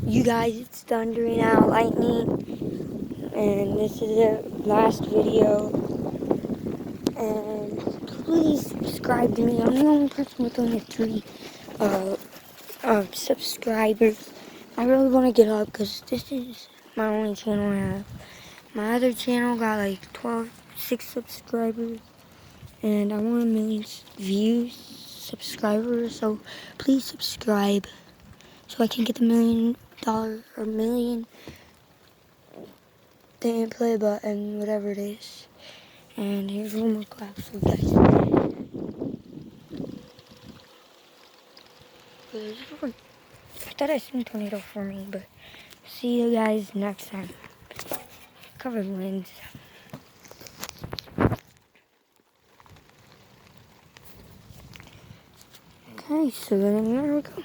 You guys, it's thundering out lightning, and this is the last video. And please subscribe to me. I'm the only person with only 3 subscribers. I really want to get up because this is my only channel I have. My other channel got like 6 subscribers, and I want 1,000,000 views, subscribers. So please subscribe so I can get the $1,000,000 or million the play button, whatever it is. And here's one more clap for you guys. I thought I seen tornado for me, but see you guys next time. Covered winds. Okay, so then here we go.